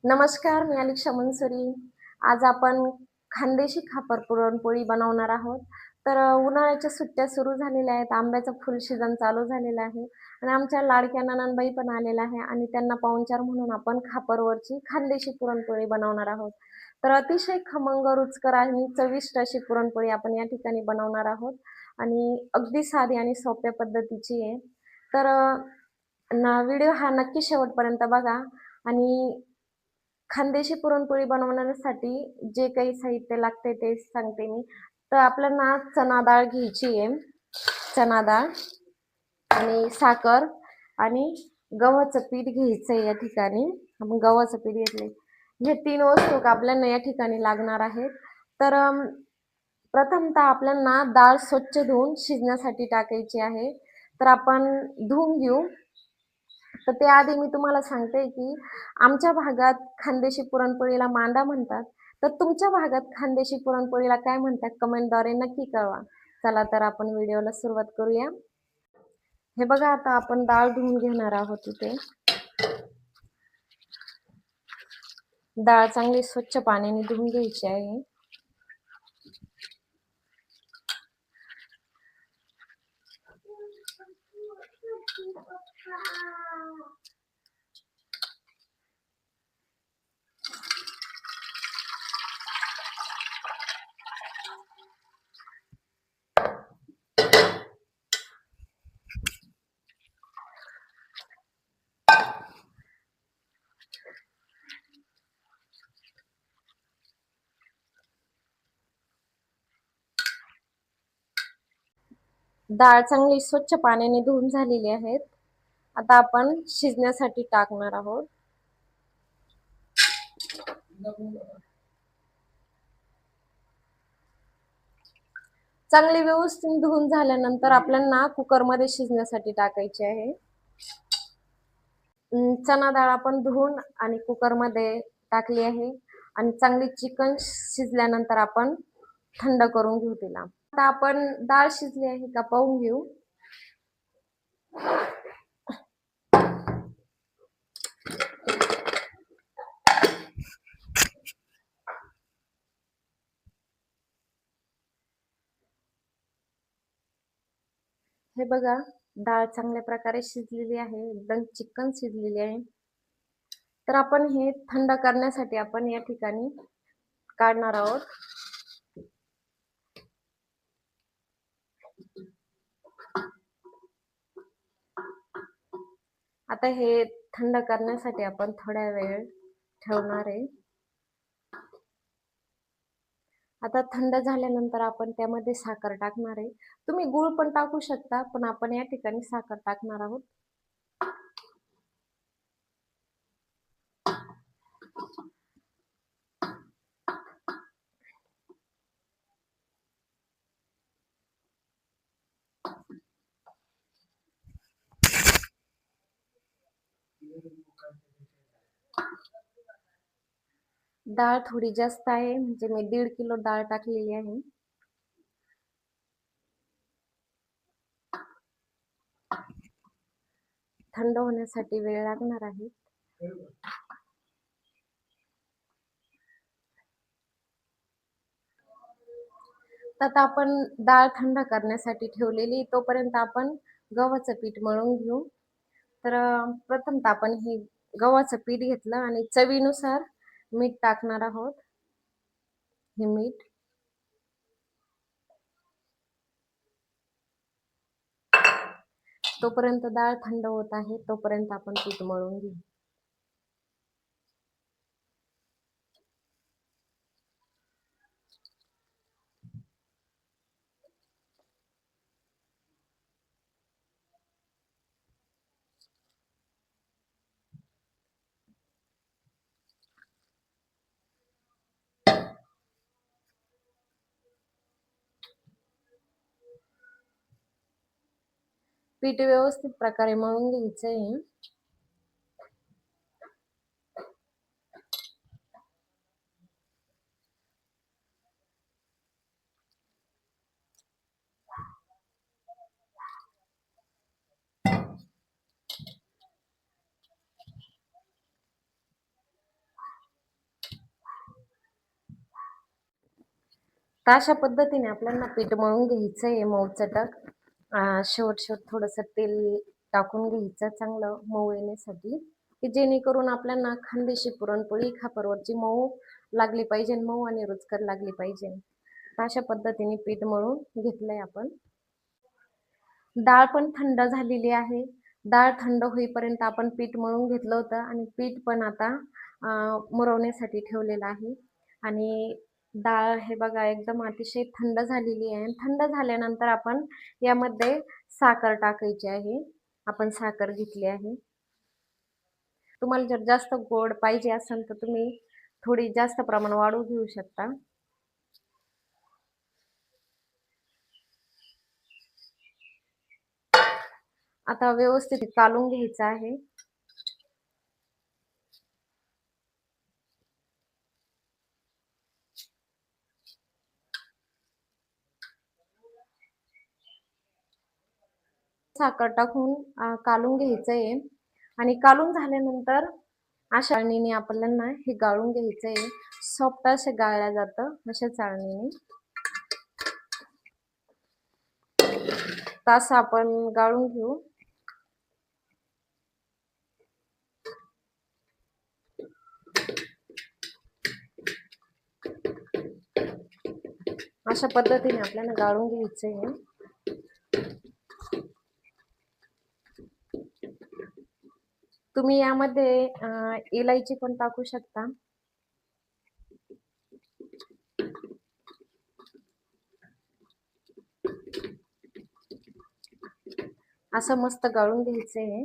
नमस्कार, मी अलिक्षा मनसुरी. आज आपण खानदेशी खापर पुरणपोळी बनवणार आहोत. उन्हाळ्याच्या सुट्ट्या सुरू झालेल्या आहेत. आंब्याचं फुल सीझन चालू झालेला आहे आणि आमच्या लाडक्या नणंदबाई पण आलेल्या आहे आणि त्यांना पाहुणचार म्हणून आपण खापरवरची खानदेशी पुरणपोळी बनवणार आहोत. अतिशय खमंग, रुचकर आणि चविष्ट अशी पुरणपोळी आपण या ठिकाणी बनवणार आहोत आणि अगदी साधी आणि सोप्या पद्धतीची आहे. व्हिडिओ हा नक्की शेवटपर्यंत बघा आणि खानदेशी पुरणपोळी बनवण्यासाठी जे काही साहित्य लागते ते सांगते मी. आपल्याला चणा डाळ घ्यायची आहे. चणा डाळ आणि साखर आणि गव्हाचं पीठ घ्यायचं आहे. या ठिकाणी आपण गव्हाचं पीठ घेतले. हे 3 वस्तू आपल्याला या ठिकाणी लागणार आहेत. तर प्रथमतः आपल्याला डाळ स्वच्छ धुवून शिजण्यासाठी टाकायची आहे. आपण धुवून घेऊ. त्याआधी मी तुम्हाला सांगते की आमच्या भागात खानदेशी पुरणपोळीला मांडा म्हणतात. तुमच्या भागात खानदेशी पुरणपोळीला काय म्हणतात कमेंटद्वारे नक्की कळवा. चला तर आपण व्हिडिओला सुरुवात करूया. हे बघा, आता आपण डाळ धुवून घेणार आहोत. इथे डाळ चांगली स्वच्छ पाण्याने धुवून घ्यायची आहे. डाळ चांगली स्वच्छ पाण्याने धुवून झालेली आहेत. आता आपण शिजण्यासाठी टाकणार आहोत. चांगली व्यवस्थित धुवून झाल्यानंतर आपल्याला कुकरमध्ये शिजण्यासाठी टाकायची आहे. चणा डाळ आपण धुवून आणि कुकरमध्ये टाकली आहे आणि चांगली चिकन शिजल्यानंतर आपण थंड करून घेऊ तिला. आता आपण डाळ शिजली आहे का पाहून घेऊ. हे बघा, डाळ चांगल्या प्रकारे शिजलेली आहे. एकदम चिकन शिजलेली आहे. आपण हे थंड करण्यासाठी आपण या ठिकाणी काढणार आहोत. आता हे थंड करण्यासाठी आपण थोडा वेळ ठेवणार आहे. आता थंड झाल्यानंतर आपण त्यामध्ये साखर टाकणार आहे. तुम्ही गूळ पण टाकू शकता, पण आपण या ठिकाणी साखर टाकणार आहोत. डाळ थोडी जास्त आहे, म्हणजे मी 1.5 किलो डाळ टाकलेली आहे. थंड होण्यासाठी वेळ लागणार आहे. आता आपण डाळ थंड करण्यासाठी ठेवलेली, तोपर्यंत आपण गव्हाचं पीठ मळून घेऊ. प्रथमतः आपण हे गव्हाचं पीठ घेतलं आणि चवीनुसार मीठ टाकणार आहोत. हे मीठ तोपर्यंत डाळ थंड होत आहे, तोपर्यंत आपण पीठ मळून घेऊ. पीठ व्यवस्थित प्रकारे मळून घ्यायचं आहे. तर अशा पद्धतीने आपल्याला पीठ मळून घ्यायचं आहे मऊ चटक. शेवट थोडंसं तेल टाकून घ्यायचं चांगलं मऊ येण्यासाठी, की जेणेकरून आपल्याला खानदेशी पुरणपोळी खापरवरची मऊ लागली पाहिजे, मऊ आणि रुचकर लागली पाहिजे. अशा पद्धतीने पीठ मळून घेतलंय आपण. डाळ पण थंड झालेली आहे. डाळ थंड होईपर्यंत आपण पीठ मळून घेतलं होतं आणि पीठ पण आता मुरवण्यासाठी ठेवलेलं आहे. आणि डाळ हे बघा एकदम अतिशय थंड झालेली आहे. थंड झाल्यानंतर आपण यामध्ये साखर टाकायची आहे. आपण साखर घेतली आहे. तुम्हाला जर जास्त गोड पाहिजे असेल तर तुम्ही थोडी जास्त प्रमाण वाढवून घेऊ शकता. आता व्यवस्थित कालून घ्यायचं आहे. साखर टाकून कालून घ्यायचंय आणि कालून झाल्यानंतर अशा चाळणीने आपल्याला हे गाळून घ्यायचंय. सॉफ्ट असं गाळल्या जातं अशा चाळणीने. तास आपण गाळून घेऊ. अशा पद्धतीने आपल्याला गाळून घ्यायचंय. तुम्ही यामध्ये इलायची पण टाकू शकता. असं मस्त गाळून घ्यायचंय.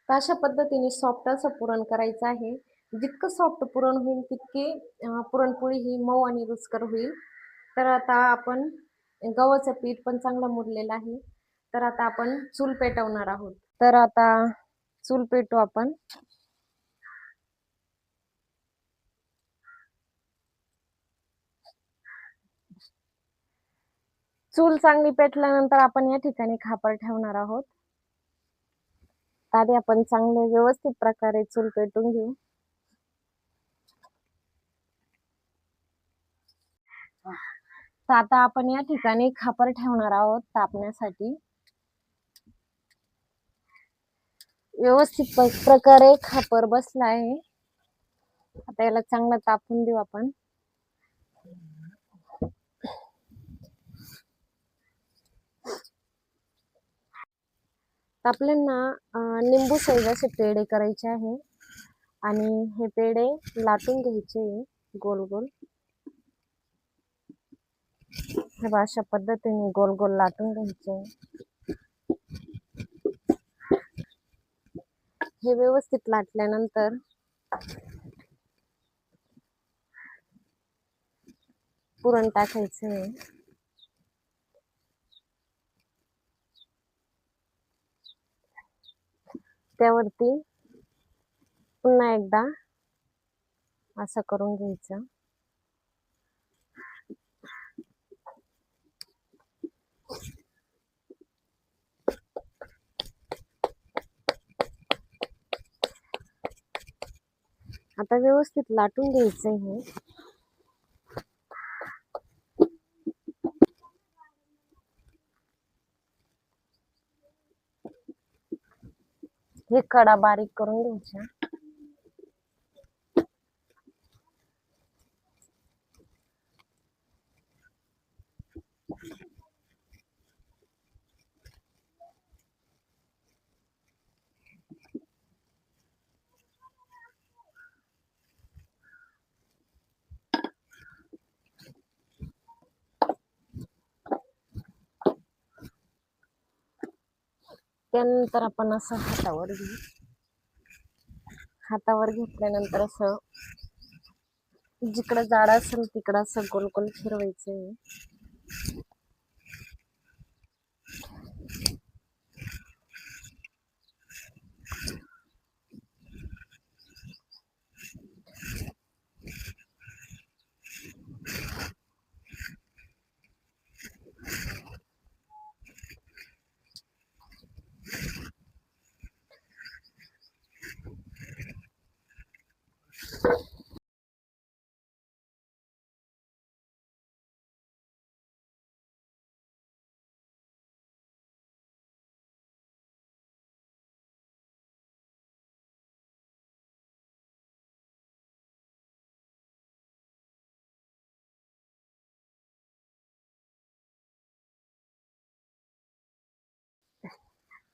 तर अशा पद्धतीने सॉफ्ट असं पुरण करायचं आहे. जितकं सॉफ्ट पुरण होईल तितकी पुरणपोळी ही मऊ आणि रुचकर होईल. तर आता आपण गव्हाचं पीठ पण चांगलं मुरलेलं आहे. तर आता आपण चूल पेटवणार आहोत. तर आता चूल पेटवू आपण. चूल चांगली पेटल्यानंतर आपण या ठिकाणी खापर ठेवणार आहोत. आधी आपण चांगले व्यवस्थित प्रकारे चूल पेटून घेऊ. तर आता आपण या ठिकाणी खापर ठेवणार आहोत तापण्यासाठी. व्यवस्थित प्रकारे खापर बसला आहे. आता याला चांगलं तापून देऊ आपण. आपल्याला लिंबू साईज असे पेढे करायचे आहे आणि हे पेढे लाटून घ्यायचे गोल गोल. हे अशा पद्धतीने गोल गोल लाटून घ्यायचे. हे व्यवस्थित लाटल्यानंतर पुरण टाकायचे. त्यावरती पुन्हा एकदा असं करून घ्यायचं. आता व्यवस्थित लाटून घ्यायचं हे. हे कडा बारीक करून घ्यायच्या. त्यानंतर आपण असं हातावर घेऊ. हातावर घेतल्यानंतर असं जिकडं जाड असेल तिकडं असं गोल गोल फिरवायचं.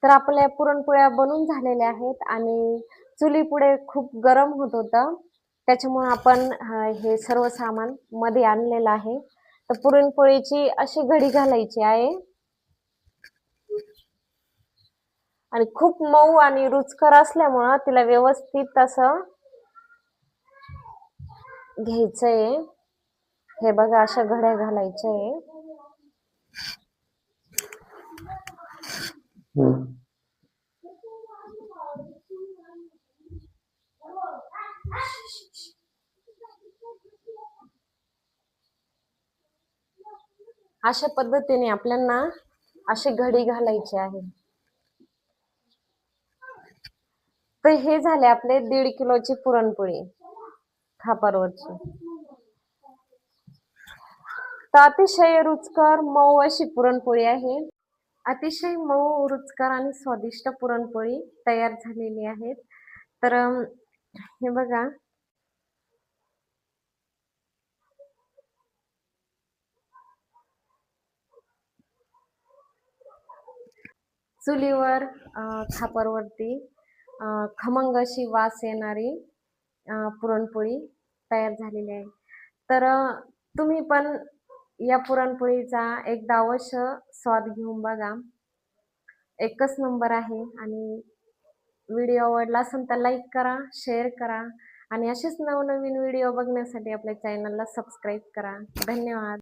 तर आपल्या पुरणपोळ्या बनून झालेल्या आहेत आणि चुलीपुढे खूप गरम होत होतं. त्याच्यामुळे आपण हे सर्व सामान मध्ये आणलेलं आहे. तर पुरणपोळीची अशी घडी घालायची आहे आणि खूप मऊ आणि रुचकर असल्यामुळं तिला व्यवस्थित असं घ्यायचंय. हे बघा अशा घड्या घालायच्या आहे. अशा पद्धतीने आपल्याला अशी घडी घालायची आहे. तर हे झाले आपले 1.5 किलोची पुरणपोळी खापरवरची. तर अतिशय रुचकर मऊ अशी पुरणपोळी आहे. अतिशय मऊ रुचकर आणि स्वादिष्ट पुरणपोळी तयार झालेली आहे. तर हे बघा चुलीवर खापरवरती खमंग अशी वास येणारी पुरणपोळी तयार झालेली आहे. तर तुम्ही पण या पुरणपोळीचा एकदा अवश्य स्वाद घेऊन बघा. एकच नंबर आहे. आणि व्हिडिओ आवडला असेल तर लाईक करा, शेअर करा आणि असेच नवनवीन व्हिडिओ बघण्यासाठी आपल्या चॅनलला सबस्क्राईब करा. धन्यवाद.